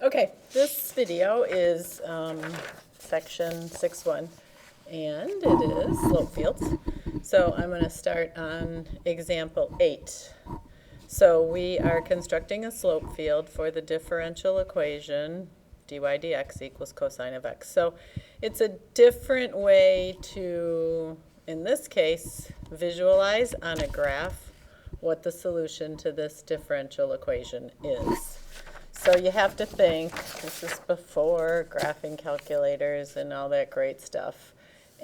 Okay, this video is section 6.1, and it is slope fields. So I'm going to start on example 8. So we are constructing a slope field for the differential equation dy dx equals cosine of x. So it's a different way to, in this case, visualize on a graph what the solution to this differential equation is. So you have to think, this is before graphing calculators and all that great stuff.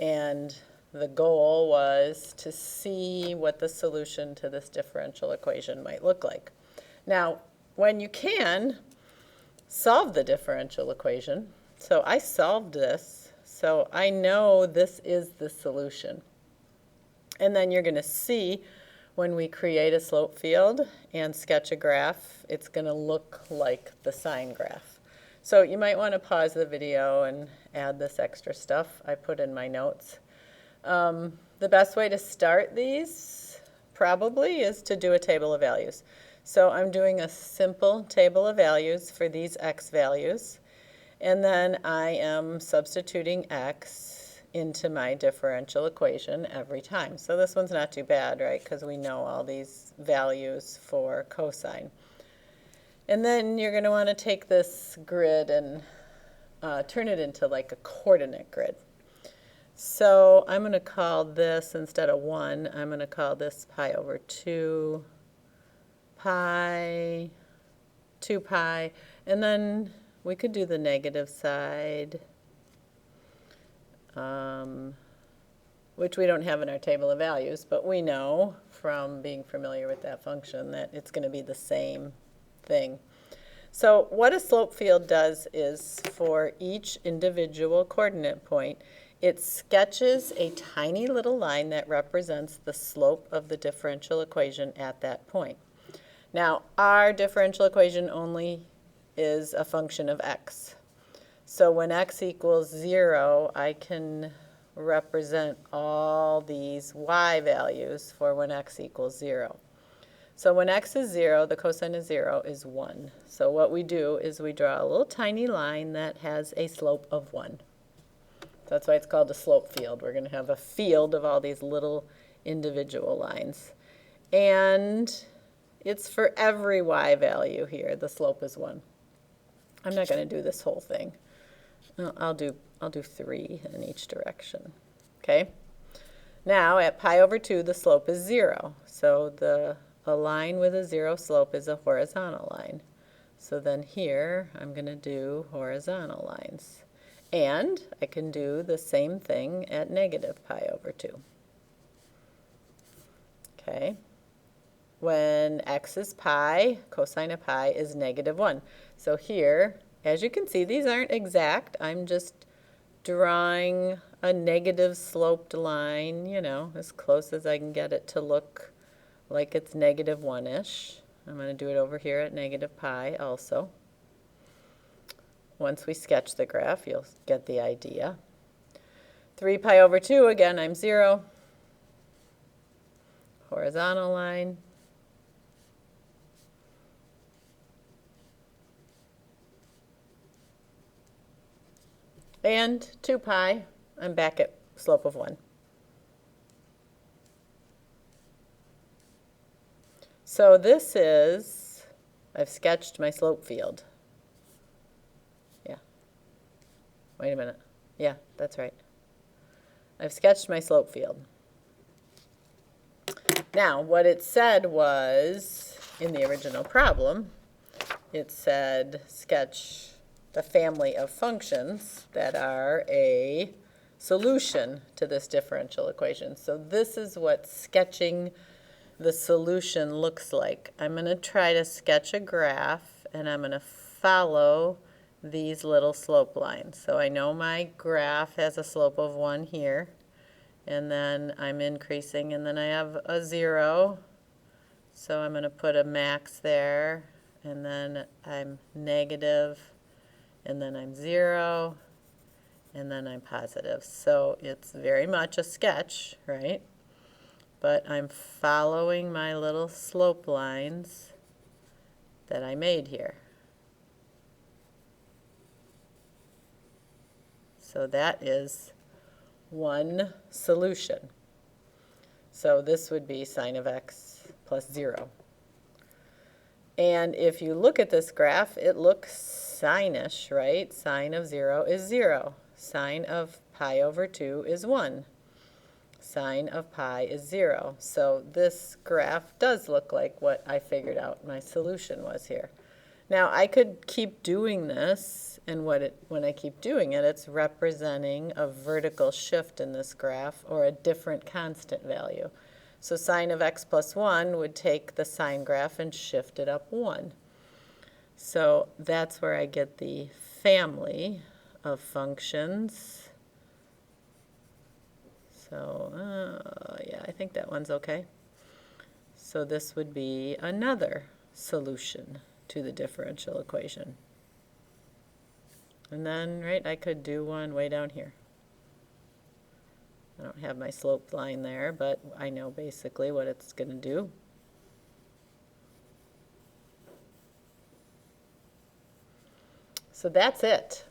And the goal was to see what the solution to this differential equation might look like. Now, when you can, solve the differential equation. So I solved this, so I know this is the solution. And then you're going to see when we create a slope field and sketch a graph, it's going to look like the sine graph. So you might want to pause the video and add this extra stuff I put in my notes. The best way to start these probably is to do a table of values. So I'm doing a simple table of values for these x values, and then I am substituting x into my differential equation every time. So this one's not too bad, right? Because we know all these values for cosine. And then you're going to want to take this grid and turn it into like a coordinate grid. So I'm going to call this, instead of 1, I'm going to call this pi over 2 pi, 2 pi, and then we could do the negative side, which we don't have in our table of values, but we know from being familiar with that function that it's going to be the same thing. So what a slope field does is, for each individual coordinate point, it sketches a tiny little line that represents the slope of the differential equation at that point. Now, our differential equation only is a function of x. So when x equals 0, I can represent all these y values for when x equals 0. So when x is 0, the cosine of 0 is 1. So what we do is we draw a little tiny line that has a slope of 1. So that's why it's called a slope field. We're going to have a field of all these little individual lines. And it's for every y value here, the slope is 1. I'm not going to do this whole thing. I'll do 3 in each direction. Okay? Now at pi over 2, the slope is 0. So a line with a 0 slope is a horizontal line. So then here I'm going to do horizontal lines. And I can do the same thing at negative pi over 2. Okay? When x is pi, cosine of pi is negative 1. So here, as you can see, these aren't exact. I'm just drawing a negative sloped line, you know, as close as I can get it to look like it's negative 1-ish. I'm going to do it over here at negative pi also. Once we sketch the graph, you'll get the idea. 3 pi over 2, again, I'm 0. Horizontal line. And 2 pi, I'm back at slope of 1. So this is, I've sketched my slope field. Yeah. Wait a minute. Yeah, that's right. I've sketched my slope field. Now, what it said was, in the original problem, it said sketch the family of functions that are a solution to this differential equation. So this is what sketching the solution looks like. I'm going to try to sketch a graph, and I'm going to follow these little slope lines. So I know my graph has a slope of 1 here, and then I'm increasing, and then I have a 0. So I'm going to put a max there, and then I'm negative, and then I'm 0, and then I'm positive. So it's very much a sketch, right? But I'm following my little slope lines that I made here. So that is one solution. So this would be sine of x plus 0. And if you look at this graph, it looks sine-ish, right? Sine of 0 is 0. Sine of pi over 2 is 1. Sine of pi is 0. So this graph does look like what I figured out my solution was here. Now I could keep doing this, and when I keep doing it, it's representing a vertical shift in this graph or a different constant value. So sine of x plus 1 would take the sine graph and shift it up 1. So that's where I get the family of functions. So yeah, I think that one's okay. So this would be another solution to the differential equation. And then, right, I could do one way down here. I don't have my slope line there, but I know basically what it's going to do. So that's it.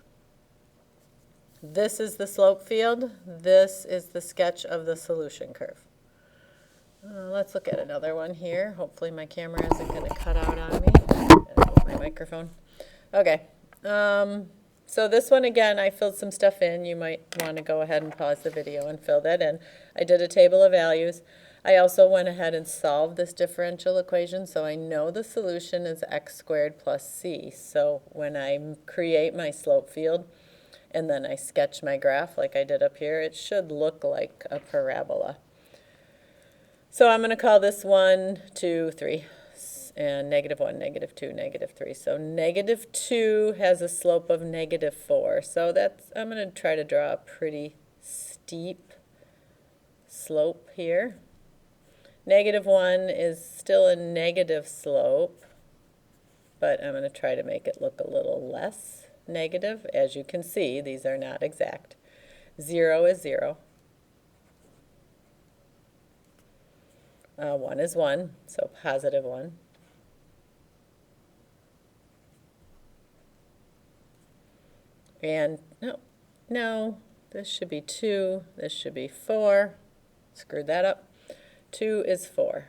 This is the slope field. This is the sketch of the solution curve. Let's look at another one here. Hopefully my camera isn't going to cut out on me. My microphone. Okay. So this one, again, I filled some stuff in. You might want to go ahead and pause the video and fill that in. I did a table of values. I also went ahead and solved this differential equation, so I know the solution is x squared plus c. So when I create my slope field and then I sketch my graph like I did up here, it should look like a parabola. So I'm going to call this 1, 2, 3. And negative 1, negative 2, negative 3. So negative 2 has a slope of negative 4. So I'm going to try to draw a pretty steep slope here. Negative 1 is still a negative slope, but I'm going to try to make it look a little less negative. As you can see, these are not exact. 0 is 0. 1 is 1, so positive 1. And no, this should be 2, this should be 4. Screwed that up. 2 is 4.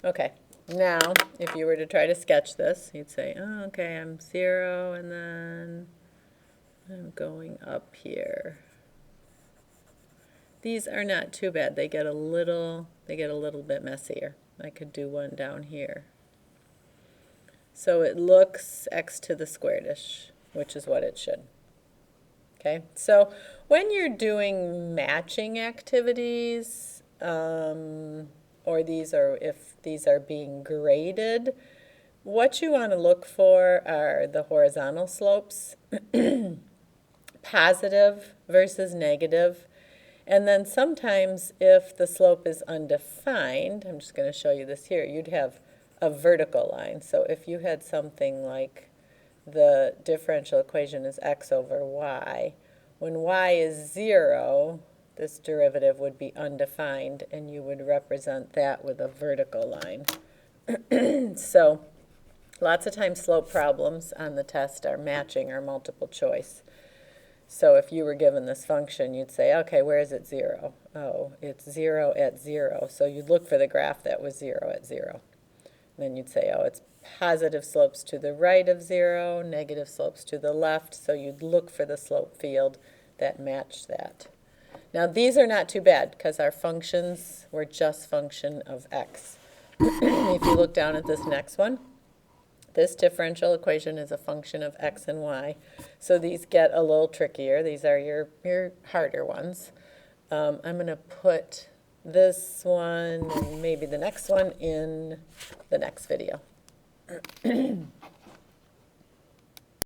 Okay, now if you were to try to sketch this, you'd say, oh, okay, I'm 0, and then I'm going up here. These are not too bad. They get a little bit messier. I could do one down here. So it looks x to the squared-ish, which is what it should. Okay, so when you're doing matching activities, or if these are being graded, what you want to look for are the horizontal slopes, positive versus negative. And then sometimes if the slope is undefined, I'm just going to show you this here, you'd have a vertical line. So if you had something like the differential equation is x over y, when y is 0, this derivative would be undefined, and you would represent that with a vertical line. So lots of times slope problems on the test are matching or multiple choice. So if you were given this function, you'd say, okay, where is it 0? Oh, it's 0 at 0. So you'd look for the graph that was 0 at 0. And then you'd say, oh, it's positive slopes to the right of 0, negative slopes to the left. So you'd look for the slope field that matched that. Now these are not too bad because our functions were just function of x. If you look down at this next one, this differential equation is a function of x and y. So these get a little trickier. These are your harder ones. I'm going to put this one and maybe the next one in the next video.